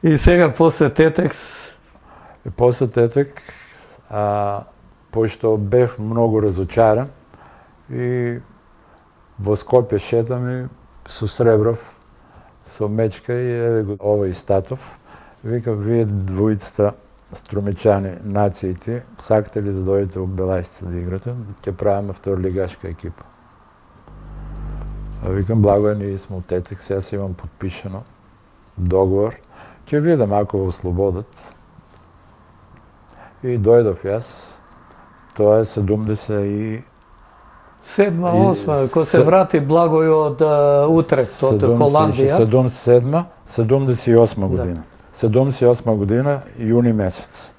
И сега после Тетекс? И после Тетекс, пошто бев многу разочаран и во Скопје шетам и со сребрав со мечка и еве го овој Статов. Викам, вие двојцата струмичани, нациите, сакате ли да дојдете во Белајсица да играте? Ќе правиме второлигашка екипа. Викам, благо ние сме от Тетекс, јас имам подпишано договор. Ќе видам ако го ослободат. И дојдов јас. Тоа е 70 Седма, осма, кога се врати Благој од Утрехт, од Холандија. 78 година. 78 година, јуни месец.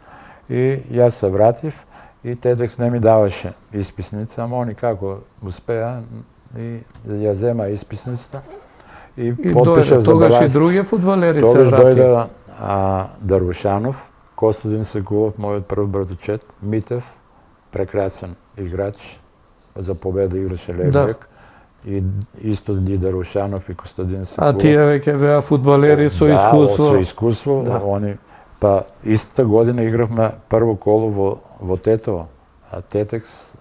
И јас се вратив и Тетекс не ми даваше исписница, ама они како успеа и ја зема исписницата и потпишав за Белајсица. Тогаш и други фудбалери се врати. Тогаш дојде Дарвушанов, Костадин Секулов, мојот прв братовчет, Митев, прекрасен играч, за победа играше лев бек. И исто и Дарушанов и Костадин Секулов. А тие веќе беа фудбалери со искуство. Да, со искуство. Они, па истата година игравме прво коло во Тетово, Тетекс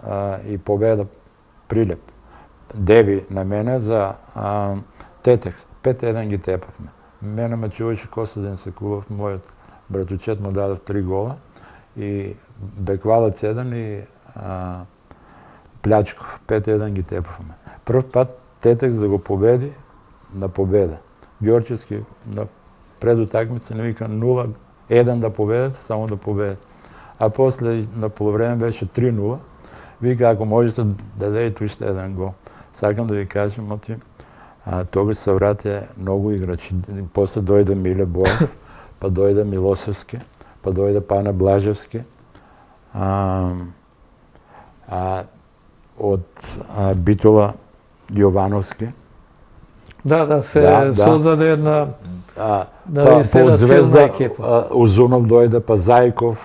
и победа Прилеп. Деби на мене за Тетекс. 5-1 ги тепавме. Мене ме чуваше Костадин Секулов, мојот братовчет му дадов 3 гола и Беквалац 1 и Плячков. 5-1 ги тепавме. Прв пат Тетекс да го победи на победа. Ѓорчевски на пред утакмица не вика 0-1 да победат, само да победат. А после на полувреме беше 3-0. Вика, ако можете да дадете уште еден гол. Сакам да ви кажам, тогаш се врати многу играчи. После дојде Миле Боев, па дојде Милосевски, па дојде Пане Блажевски. Од Битола Јовановски. Да, се создаде една наистина силна екипа. Узунов дојде, па Зајков,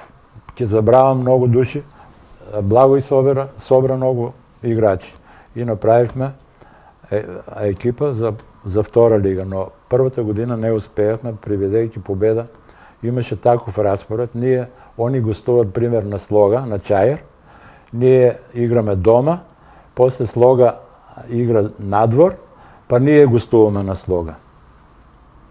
ќе забравам многу души. Благој собра многу играчи. И направивме екипа за втора лига, но првата година не успеавме, приведејќи победа. Имаше таков распоред. Они гостуват пример на Слога, на Чајер. Ние играме дома, после Слога игра надвор, па ние гостуваме на Слога.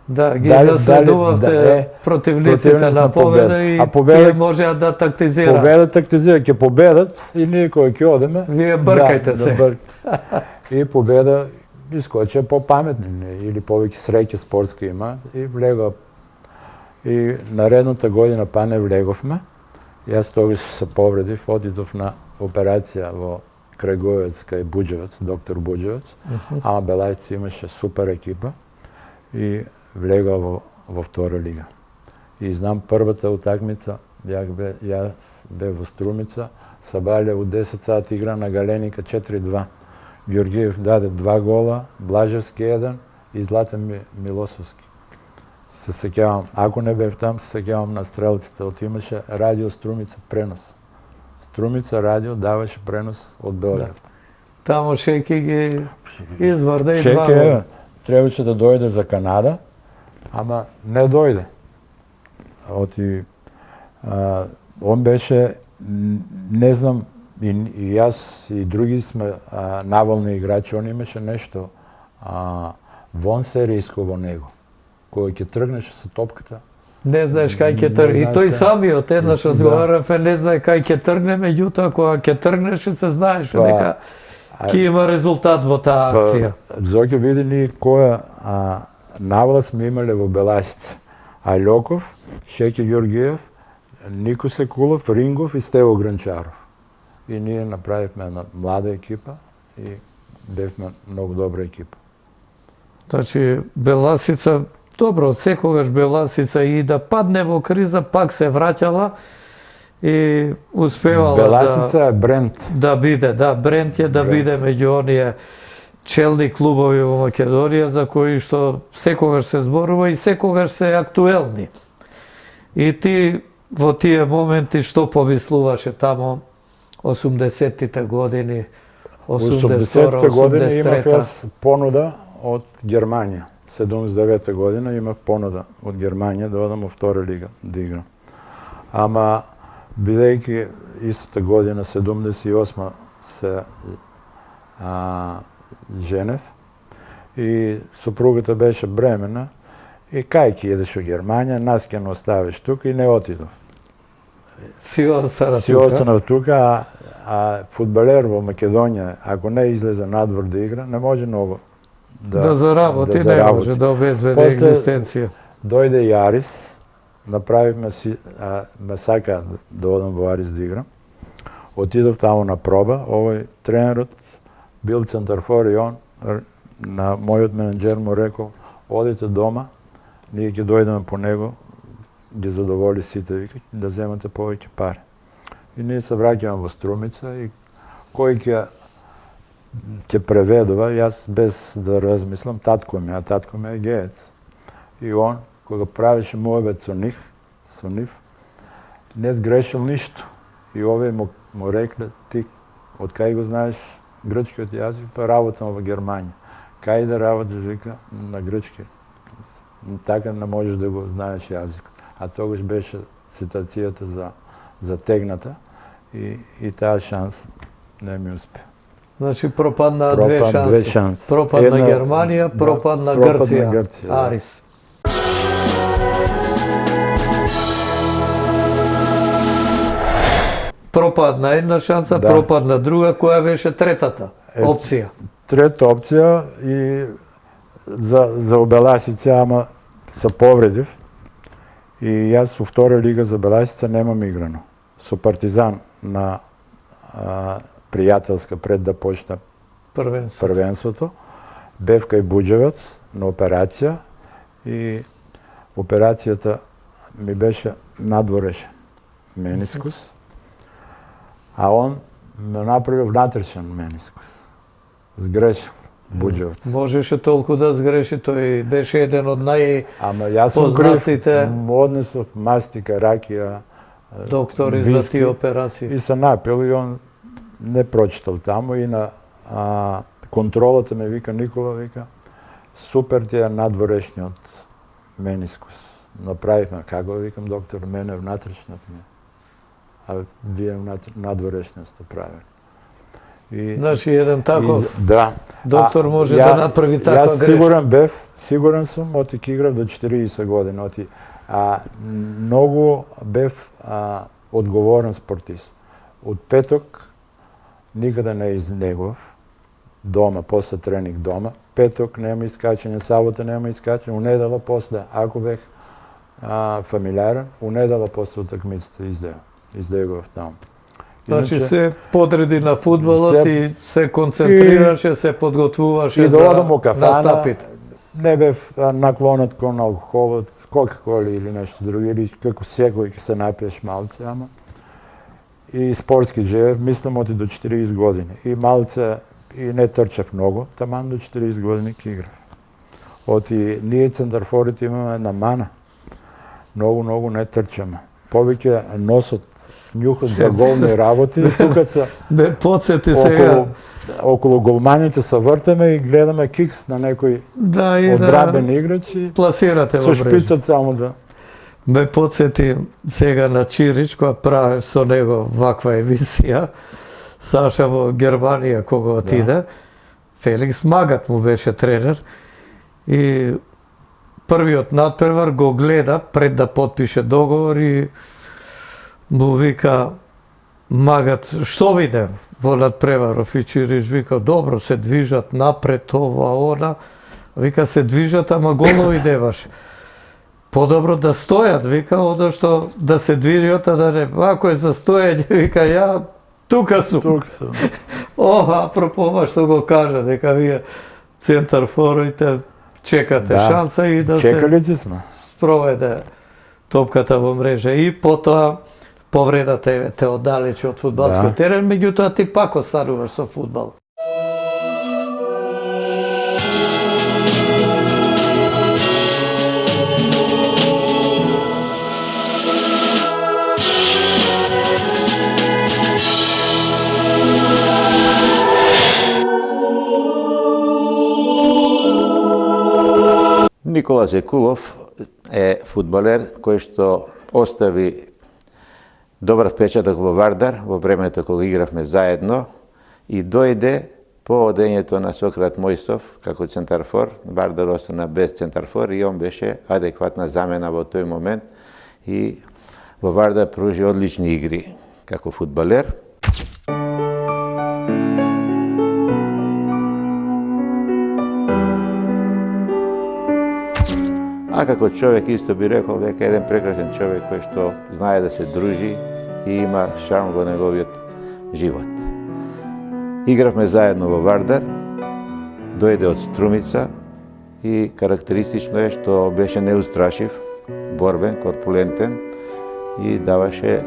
Да, ги наследувавте противниците на победа и тие можеа да тактизираат. Победа тактизира, ќе победат и ние кои ќе одеме. Вие бркајте се. И победа искоче по-паметни или повеќе среќа спортска има и влегува. И наредната година па не влеговме. Јас тогаш се повредив, одидов на операција во Крагуевец, кај Буџевец, доктор Буџевец. Ама Белајсица имаше супер екипа и влегува во втора лига. И знам првата утакмица, јас бев во Струмица, Сабале у 10 сати игра на Галеника 4-2. Георгиев даде 2 гола, Блажевски 1 и Златен Милосовски. Се сеќавам, ако не бев там, се сеќавам на стрелците, имаше радио Струмица пренос. Струмица радио даваше пренос од Белград. Тамо Шеки ги изврде и 2 гола. Шеки требаше да дојде за Канада, ама не дојде. Он беше, не знам, и јас и други сме навални играчи, он имаше нешто вон серијско во него. Кој ќе тргнеше со топката. Не знаеш кај ќе тргне. И тој самиот еднаш разговаравме, не знае кај ќе тргне, меѓутоа кога ќе тргнеше се знаеше дека ќе има резултат во таа акција. Зоќе види ни која навала сме имале во Белајсица. Аљоков, Шеки Ѓоргиев, Нико Секулов, Рингов и Стево Гранчаров. И ние направивме една млада екипа и бевме многу добра екипа. Значи, Беласица, добро, од секогаш Беласица и да падне во криза, пак се враќала и успевала Беласица е бренд. Да биде, да, бренд е да биде меѓу оние челни клубови во Македонија за кои што секогаш се зборува и секогаш се актуелни. И ти во тие моменти што помислуваше тамо 80-тите години, 82-83-та? 80-тите години имав јас понуда од Германија. 79-та година имах понуда од Германија да одам во втора лига да играм. Ама, бидејќи истата година, 78 се женев и супругата беше бремена и кај ќе идеш во Германија, нас ќе не оставиш тука и не отидов. Си остана Си тука? останав тука, а фудбалер во Македонија, ако не излезе надвор да игра, не може многу Да заработи, не може да обезведе После- екзистенција. Дојде и Арис, направивме си, ме сака да одам во Арис да играм. Отидов таму на проба, овој тренерот бил центарфор и он на мојот менеджер му рекол, одите дома, ние ќе дојдеме по него, ги задоволи сите, вика, да земате повеќе пари. И ние се враќаме во Струмица и кој ќе преведува, јас без да размислам, татко ми, а татко ми е геец. И он, кога правеше мојбет со нив, не сгрешил ништо. И овој му рекле, ти од кај го знаеш грчкиот јазик, па работам во Германија. Кај да работиш, вика, на грчки. Така не можеш да го знаеш јазик. А тогаш беше ситуацијата затегната и таа шанс не ми успе. Значи пропадна две шанси. шанси. Пропадна Германија, пропадна Грција. Грција, да. Арис. Пропадна една шанса, Да. пропадна друга, која беше третата опција? Трета опција и за Обеласица, ама се повредив. И јас со втора лига за Беласица немам играно. Со Партизан на пријателска пред да почна првенството. Бев кај Буџевец на операција и операцијата ми беше надворешен менискус, а он ме направи внатрешен менискус. Сгрешил Буџевец. Можеше толку да сгреши, тој беше еден од Ама јас сум крив, познатите однесов мастика, ракија, доктори за виски тие операции. и се напил и он не прочитал таму и на контролата ме вика Никола, вика, супер ти е надворешниот менискус. Направивме, како викам доктор, мене внатрешниот ми. А вие надворешниот сте правили. И, Значи еден таков да. доктор може да направи таква Јас грешка. сигурен сум, отик играв до 40 години. Многу бев одговорен спортист. Од петок никаде не изнегував. Дома, после тренинг дома. Петок нема искачање, сабота нема искачање. У недела после, ако бех фамилиарен, у недела после утакмицата издегував таму. Значи се подреди на фудбалот и се концентрираше, се подготвуваше и за да одам во кафана, настапите. не бев наклонет кон алкохолот, кока-кола или нешто друго, или како секој ќе се напиеш малце, ама и спортски живеев, мислам оти до 40 години. И малце, и не трчав многу, таман до 40 години ќе играв. Оти ние центарфорите имаме една мана. Многу не трчаме. Повеќе носот, нюхот за голни работи, и тука се Бе, подсети сега. околу голманите се вртаме и гледаме кикс на некој Да, и одбрабен да играч и пласирате со во мрежа. шпицот само да... Ме подсети сега на Чирич, која прави со него ваква емисија. Саша во Германија кога отиде. Феликс Магат му беше тренер. И првиот надпревар го гледа пред да потпише договор и му вика Магат, што виде во надпреваров? И Чирич вика, добро, се движат напред, ова, она. Вика, се движат, ама голови немаш. Подобро да стојат, вика, одошто да се движат, а да не... Ако е за стојање, вика, ја тука сум. Тук се... Апропо ова што го кажа, дека вие центарфорите чекате шанса и да се Чекалици сме. спроведе топката во мрежа. И потоа повредата те оддалече од фудбалскиот терен, меѓутоа ти пак остануваш со фудбал. Никола Зекулов е фудбалер кој што остави добар впечаток во Вардар во времето кога игравме заедно и дојде по одењето на Сократ Мојсов како центарфор. Вардар остана без центарфор и он беше адекватна замена во тој момент и во Вардар пружи одлични игри како фудбалер. А како човек исто би рекол дека е еден прекрасен човек кој што знае да се дружи и има шарм во неговиот живот. Игравме заедно во Вардар, дојде од Струмица и карактеристично е што беше неустрашив, борбен, корпулентен и даваше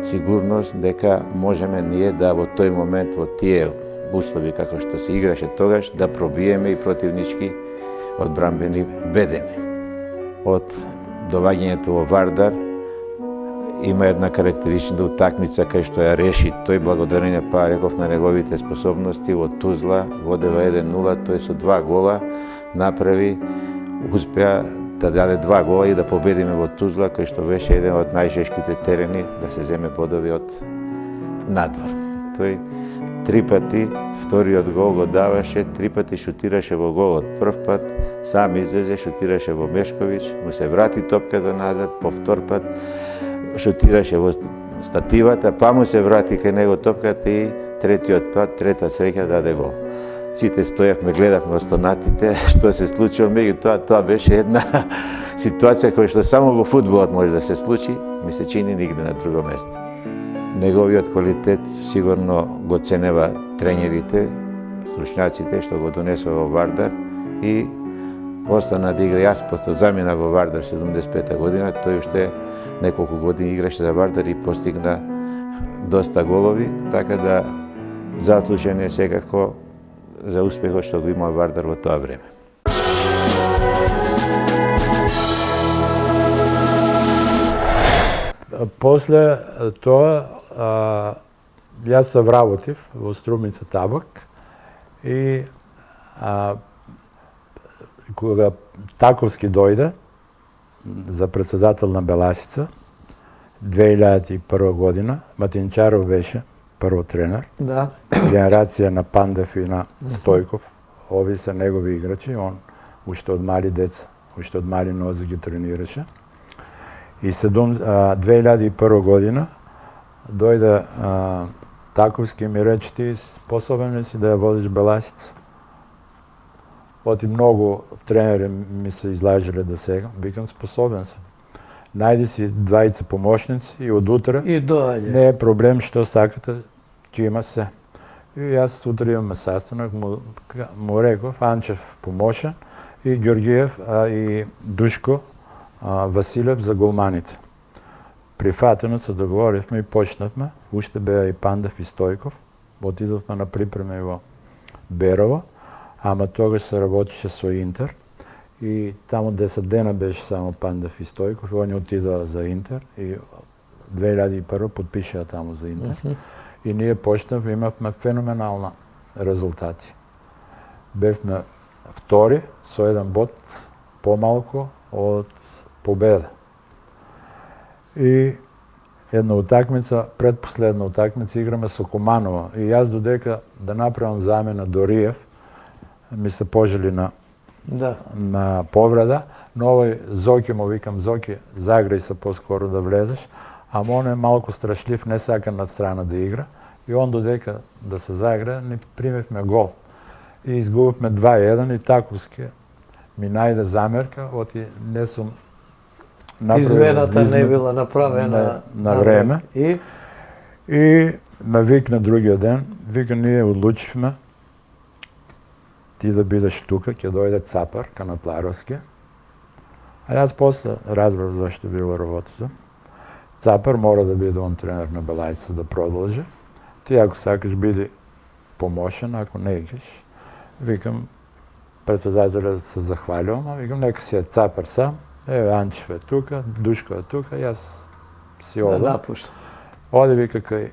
сигурност дека можеме ние да во тој момент, во тие услови како што се играше тогаш, да пробиеме и противнички одбранбени бедеми. Од доваѓањето во Вардар има една карактеристична утакмица кај што ја реши тој благодарение, па реков, на неговите способности во Тузла, водева 1-0, тој со 2 гола направи, успеа да даде 2 гола и да победиме во Тузла, кој што беше еден од најжешките терени да се земе бодови од надвор. Тој 3 пати, вториот гол го даваше, 3 пати шутираше во голот. Прв пат сам излезе, шутираше во Мешковиќ, му се врати топката назад, по втор пат шутираше во стативата, па му се врати кај него топката и третиот пат, трета среќа даде гол. Сите стоевме, гледавме останатите, што се случило, меѓутоа тоа беше една ситуација која што само во фудбалот може да се случи, ми се чини нигде на друго место. Неговиот квалитет сигурно го ценева тренерите, стручњаците што го донесува во Вардар и остана да игра. Јас потоа замина во Вардар 75 година, тој уште неколку години играше за Вардар и постигна доста голови, така да заслужен е секако за успехот што го има Вардар во тоа време. После тоа, јас се вработив во Струмица Табак и кога Таковски дојде за председател на Беласица 2001 година, Матинчаров беше прво тренер. Да. Генерација на Пандев и на Стојков. Ови се негови играчи, он уште од мали деца, уште од мали нозе ги тренираше. И 2001 година дојде Таковски и ми рече: ти способен ли си да ја водиш Беласица? Оти многу тренери ми се излажеле до сега. Викам, способен сум. Најди си двајца помошници и од утре И доаѓа. не е проблем, што сакате, ќе има се. И јас утре имаме saстанок, му реков, Анчев помошен и Ѓорѓиев и Душко Василев за голманите. Прифатено се договоривме и почнавме. Уште беа и Пандев и Стојков. Отидовме на припреми во Берово, ама тогаш се работеше со Интер. И таму 10 дена беше само Пандев и Стојков. И они отидоа за Интер и 2001 подпишаа таму за Интер. И ние почнавме, имавме феноменална резултати. Бевме втори со 1 бод помалку од победа. И една утакмица, предпоследна утакмица, играме со Команова. И јас додека да направам замена до Риев, ми се пожели на повреда, но овој Зоки му викам: Зоки, заграј се поскоро да влезеш, ама он е малку страшлив, не сака на страна да игра. И он додека да се загра, ни примевме гол. И изгубивме 2-1 и Таковски ми најде замерка, оти не сум направил Измената не била направена на време. И ме викна другиот ден, вика: ние одлучивме ти да бидеш тука, ќе дојде Цапар, Канапларовски. А јас после разбрав зашто била работата. Цапар мора да биде он тренер на Белајца да продолжи. Ти ако сакаш биди помошен, ако не икаш. Викам, председателят се захвалувам, а викам, нека си е Цапар сам. Анчев е тука, Душко е тука, јас си одам. Да напуштам. Оди, вика, кај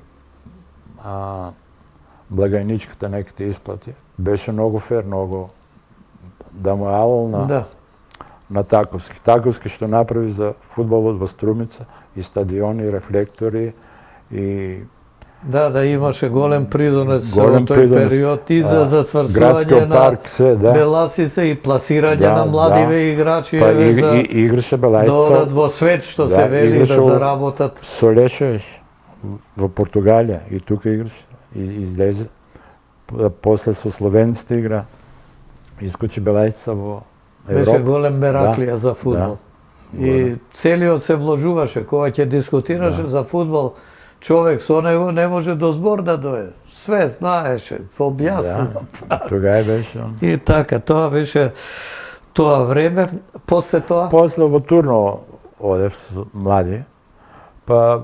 благајничката нека ти исплати. Беше многу фер, многу да му алал на на Takovski. Takovski što napravi za fudbal во Струмица и стадиони, рефлектори и Да, имаше голем придонес Голем во тој придонес. период и за Градскиот зацврстување на парк, се, да. Беласица и пласирање Да, на младиве да. играчи Па за играше да Белајца. одат во свет, што Да, се вели, играше да во- заработат. Солешевиш во Португалија и тука играше. И излезе. После со словенците игра. Искочи Белајца во Беше Европа. голем мераклија за фудбал. Да. И целиот се вложуваше, кога ќе дискутираше за фудбал, човек со него не може до збор да дојде. Све знаеше, објасни. Да. Тогава беше он. И така, тоа беше тоа време. После тоа, После во Турно одев со млади, па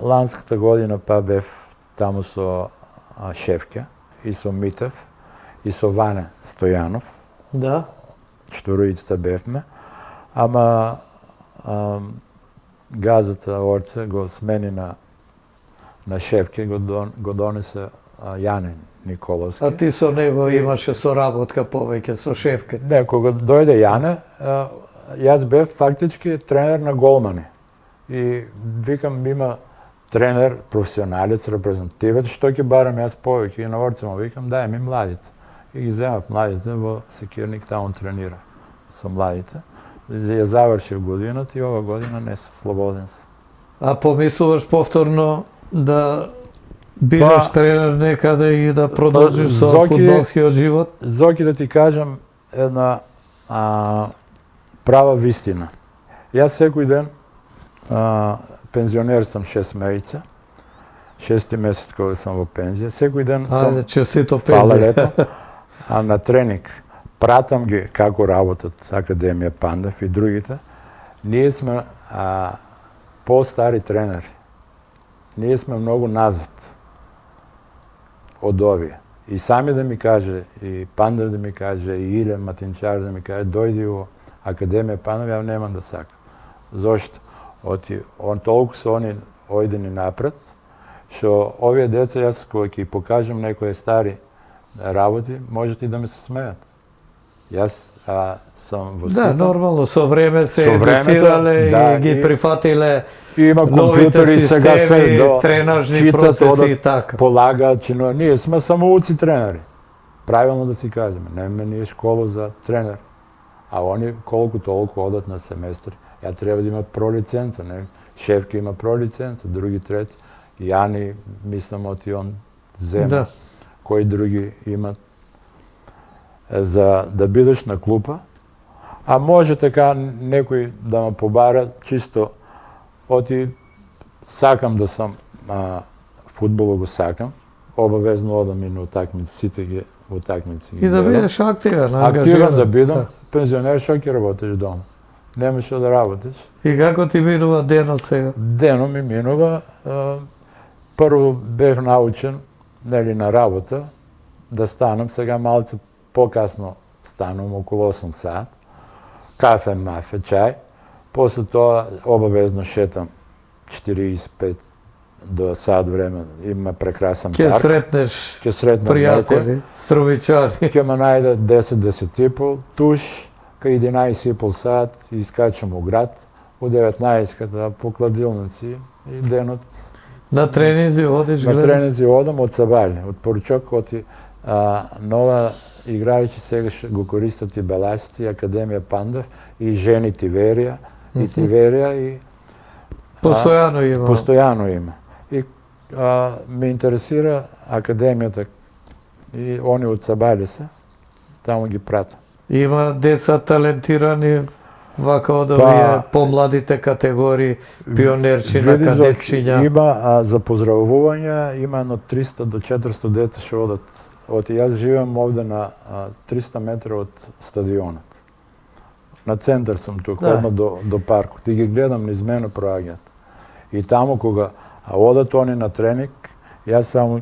ланската година па бев таму со Шефке и со Митев и со Ване Стојанов, да, четворицата бевме, ама газата Орце го смени на Шефке, го донесе Јане Николовски. а ти со него имаше соработка повеќе со Шефке. Не, кога дојде Јане, јас бев фактички тренер на голмани. И викам, има тренер, професионалец, репрезентативец, што ќе барам јас повеќе? И на Орце му викам, дај ми младите. И ги земав младите во Секирник, таму тренира со младите. Ја завршив годината и ова година не сум слободен. А помислуваш повторно да бидеш тренер некаде и да продолжиш со Зоки- фудбалскиот живот? Зоки, да ти кажам една права вистина. Јас секој ден, пензионер сам 6 месеца, 6 месец кога сум во пензија, секој ден сам, Ајде, честито фала пензија. лепо, на тренинг пратам ги како работат Академија Пандев и другите. Ние сме по-стари тренери. Ние сме многу назад од овие. И сами да ми каже, и Пандев да ми каже, и Илен Матинчар да ми каже, дојди во Академија Пандев, ја немам да сакам. Зошто? Он толку се они ојдени напред, што овие деца, јас кога ќе покажам некои стари работи, можете и да ме се смеат. Јас сам во Да, нормално, со време се Со времето, едуцирале да, и ги и- прифатиле Има новите компјутери сега се системи, до тренажни читат, процеси одат, и така. полагаат чино. Ние сме самоуци тренери. Правилно да си кажеме, немаме ние школа за тренер. А они колку толку одат на семестри. Ја треба да имат пролиценца, не? Шефки има пролиценца, други трети. Јани, мислам, оти он зема. Да. Кои други имат за да бидеш на клупа. А може така некој да ме побара чисто оти сакам да сам фудбалот го сакам. Обавезно одам и на утакмици, сите ги утакмици ги И да гледам. бидеш активен, Активен ангажиран. да бидам, пензионер што ќе работиш дома. Немаш што да работиш. И како ти минува денот сега? Дено ми минува. Прво бев научен, нели, на работа, да станам, сега малце покасно станам, околу 8 сат. Кафе, мафе, чај. После тоа обавезно шетам 45 до сат време. Има прекрасен Ќе парк. сретнеш Ќе сретнам некој. пријатели, струмичани. Ќе ме најде 10 и пол, туш, кај 11 и пол сат, искачам у град, у 19-ката по кладилници и денот На тренинзи одиш, на гледаш. тренинзи одам од Сабали, од Поручок, оти нова играјќи сега што го користат и Беласици, и Академија Пандев, и жени Тиверија, и Тиверија, и Постојано има. постојано има. И ме интересира Академијата и они од Сабали се, таму ги пратам. Има деца талентирани вака од Па, овие помладите категории, пионерчина, Види, Зоки, кадетчиња. има за поздравување, има едно 300 до 400 деца што одат. Оти јас живеам овде на 300 метра од стадионот. На центар сум тука, Да. одма до паркот. И ги гледам низ мене проаѓаат. И таму кога одат они на тренинг, јас само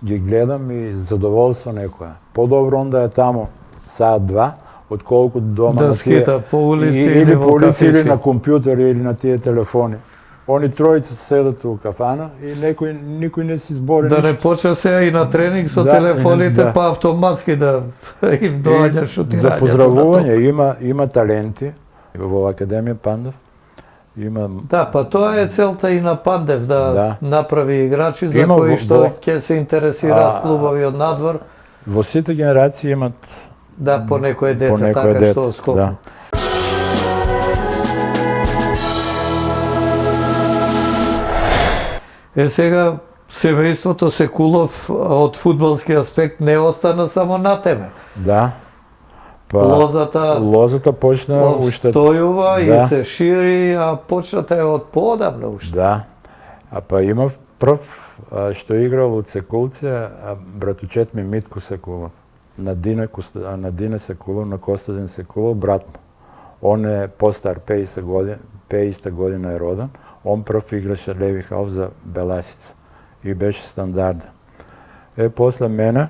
ги гледам и задоволство некоја. Подобро онда е таму саат-два, отколку дома Да на тие скита по улици или или по во улици или кафичи. на компјутери или на тие телефони. Они троица седат у кафана и никој не си збори Да не ништо. почне сега и на тренинг со Да, телефоните, да. па автоматски да им доаѓа За шутирањето поздравување има таленти во Академија Пандев. Има Да, па тоа е целта и на Пандев, да направи играчи за Има кои што во- ќе се интересираат клубови од надвор, во сите генерации имат да по некое дете, некое така дете, што скопно. да. Сега семејството Секулов од фудбалски аспект не остана само на тебе. Да. Па Лозата почна уште обстојува и да. се шири, а почната е од поодамна уште. Да. А па има прв што играл од Секулци, братучет ми Митко Секулов. На Дина Секулов, на Костадин Секулов, брат му. Он е постар 50 година е роден. Он прв играше леви халф за Беласица и беше стандарден. После мене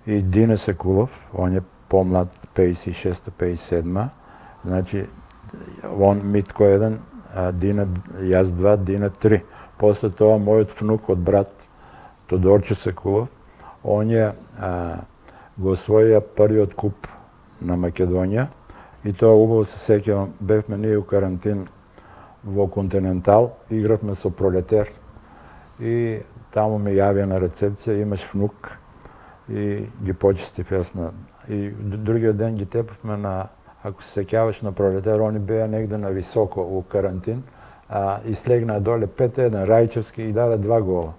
и Дина Секулов, он е помлад 56-57, значи он Митко 1, Дина, јас 2, Дина 3. После тоа мојот внук од брат Тодорче Секулов, он ја го освоија првиот куп на Македонија и тоа убаво се сеќавам, бевме ние у карантин во Континентал, игравме со Пролетер и таму ме јавија на рецепција, имаш внук и ги почестив јас на... И другиот ден ги тепавме на, ако се сеќаваш на Пролетер, они беа негде на високо у карантин, и слегнаа доле 5-1 Рајчевски и даде 2 гола.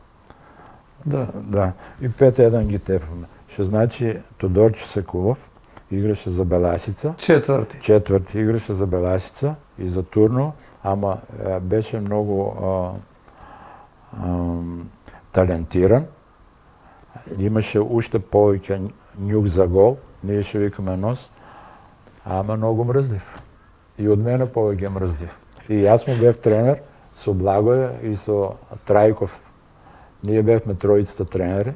Да. И 5-1 ги тепавме. Што значи Тодорче Секулов играше за Беласица. Четврти играше за Беласица и за Турно, ама беше многу талентиран. Имаше уште повеќе њук за гол, ние што викаме нос, ама многу мрзлив. И од мене повеќе мрзлив. И јас му бев тренер со Благоја и со Трајков. Ние бевме тројцата тренери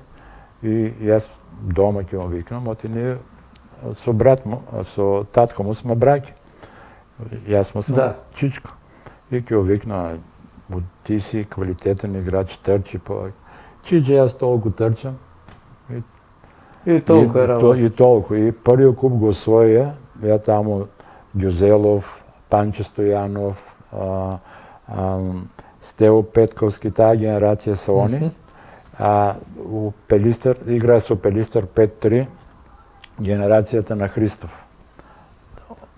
и јас дома ќе му викнам, оти ние со брат му, со татко му сме браќа. Јас му сум чичко. И ќе му викна, ти си квалитетен играч, трчи повеќе. Чиче, јас толку трчам. И толку е работа. И толку. И првиот куп го освоја, ја таму Ѓузелов, Панче Стојанов, Стево Петковски, таа генерација се они. У Пелистер, играа со Пелистер 5-3, генерацијата на Христов.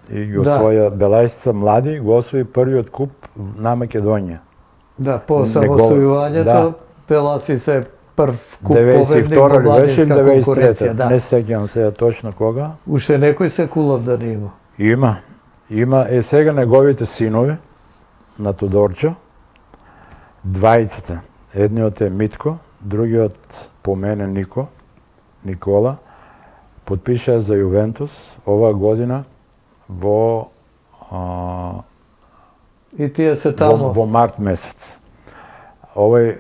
И ги освоја Беласица, млади, го освои првиот куп на Македонија. Да, по самосојувањето, Беласица е прв куп победник во 92 младинска конкуренција. Не сеќавам сега точно кога. Уште некој Секулов да не има? Има. Сега неговите синови на Тодорчо, двајцата. Едниот е Митко, другиот по мене Никола, потпишаа за Јувентус оваа година во и тие се таму во март месец. Овој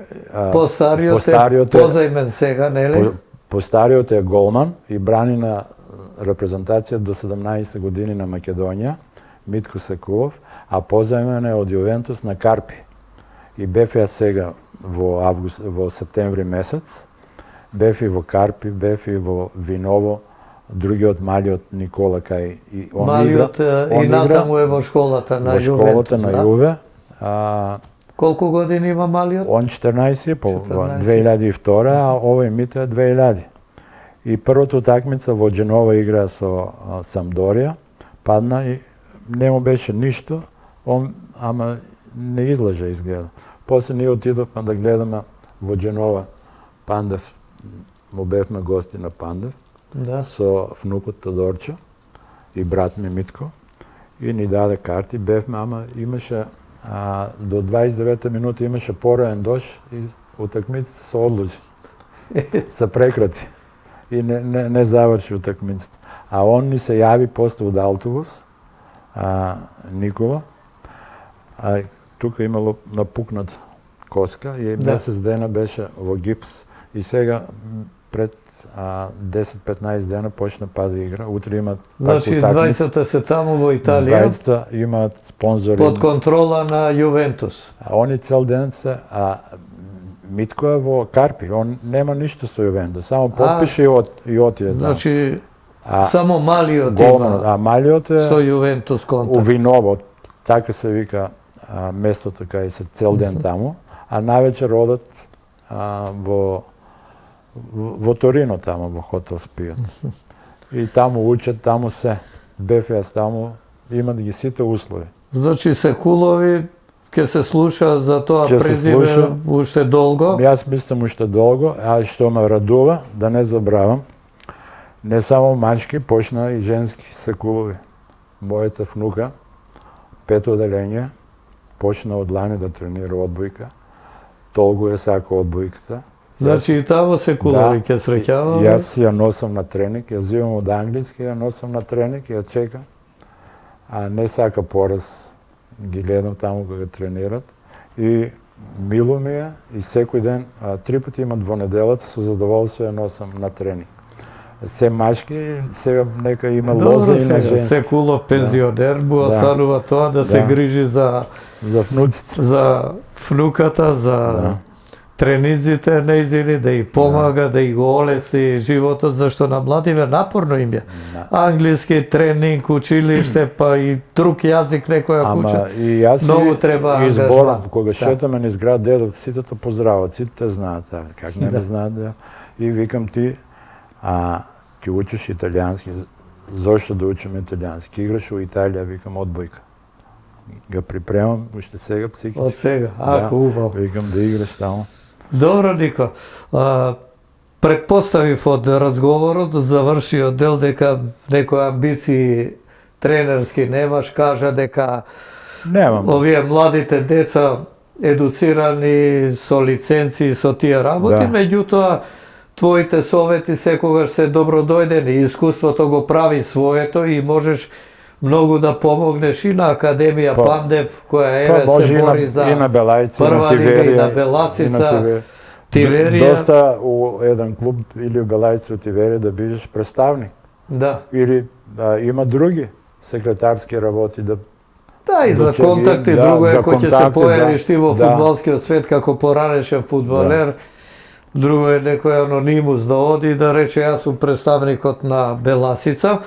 постариот е позаимен сега, нели? Постариот е голман и брани на репрезентација до 17 години на Македонија, Митко Секулов, а позаимен е од Јувентус на Карпи. И бев ја сега во септември месец, бев и во Карпи, бев и во Виново, другиот малиот Никола кај и он малиот и натаму е во школата на Јувентус. Во школата на Јуве. Колку години има малиот? Он 14 по 2002, а овој Мите 2000. И првата утакмица во Џенова игра со Самдорија, падна и не му беше ништо, ама не излажа изгледа. После ние отидовме да гледаме во Џенова Пандев, му бевме гости на Пандев, со внукот Тодорчо и брат ми Митко, и ни даде карти, бевме, ама имаше до 29 минути имаше пораен дош и утакмицата се одложи. Се прекрати. И не заврши утакмицата. А он ни се јави после од автобус, Никола, тука имало напукнат коска и месец дена беше во гипс. И сега пред 10-15 dana počne pa da igra. Utri ima takvu Znači, utakmicu. 20-ta se tamo u Italija, 20-ta ima sponzori. pod kontrola na Juventus. A oni cel den se, Mitko je vo Karpi, on nema ništa sa Juventus, samo potpiše i otije. Znači, samo Maliot golman, ima Maliot je so Juventus u kontakt. Vinovo, tako se vika mesto така i se cel den tamo, a največer odat vo Torino tamo, vo hotel spijat. I tamo učet, tamo se BFS, tamo ima da gi site uslovi. Znači, Sekulovi ќе се слуша за тоа Ќе се презиме слуша. уште долго. Јас мислам уште долго, а што ме радува, да не забравам, не само мачки, почна и женски Секулови. Мојата внука, 5 оделење, почна од лани да тренира одбојка. Толку е сака одбојката. Значи, и тамо Секулови ќе среќаваме. Јас ја носам на тренинг, ја зивам од англиски, ја носам на тренинг, ја чекам. А не сака пораз, ги гледам таму кога тренират. И мило ми е, и секој ден, 3 пати имат во неделата, со задоволство ја носам на тренинг. Се мачки, сега нека има лоза и на женски. Секулов пензионер му останува тоа да се грижи за внуците. За внуката, за тренизите неизини, да и помага, да и го олесни животот, зашто на младиве напорно им е. Англиски тренинг, училиште, па и друг јазик некоја куча. Ама и јас Многу треба изборам, кога шетаме низ град Дедов, сите те поздрават, сите те знаат, как не ме знаат, и викам ти, ќе учиш италијански, зошто да учим италијански? Играш у Италија, викам, одбојка. Ga pripremam, уште сега психички. Од сега, убаво. Викам да играш тамо. Добро, Нико. Предпоставив од разговорот, завршиот дел дека некои амбиции тренерски немаш, кажа дека Немам. овие младите деца едуцирани со лиценци, со тие работи, меѓутоа твоите совети секогаш се добродојдени, искуството го прави своето и можеш многу да помогнеш и на Академија Пандев, која еве се бори за прва лига и на Беласица, Тиверија. Доста у еден клуб или у Белајица, у Тиверија да бидеш представник. Да. Или има други секретарски работи да. Да, и за контакти, друго е кој ќе се појавиш ти во фудбалскиот свет како поранешен фудбалер. Друго е некој анонимус да оди и да рече јас сум представникот на Беласица.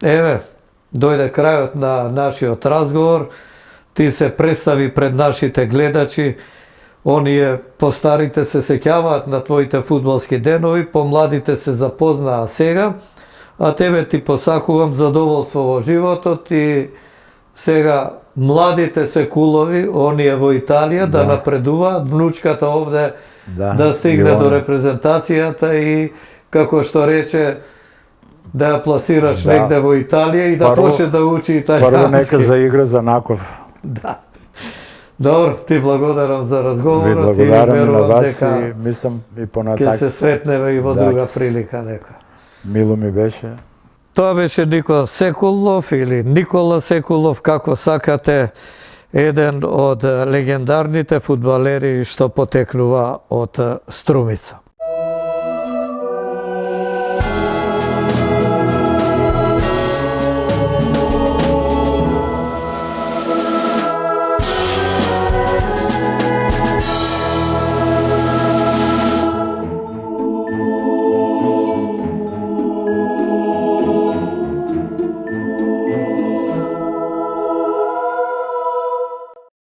Еве, дојде крајот на нашиот разговор. Ти се представи пред нашите гледачи. Оние постарите се сеќаваат на твоите фудбалски денови, помладите се запознаа сега, а тебе ти посакувам задоволство во животот и сега младите Секулови, оние во Италија, да напредуваат, внучката овде да стигне до репрезентацијата и, како што рече, да ја пласираш негде во Италија и да почне да учи италијански. Прво нека заигра за Наков. Да. Добро, ти благодарам за разговорот и верувам дека мислам и понатак ќе се сретнеме и во друга прилика некоја. Мило ми беше. Тоа беше Нико Секулов или Никола Секулов, како сакате, еден од легендарните фудбалери што потекнува од Струмица.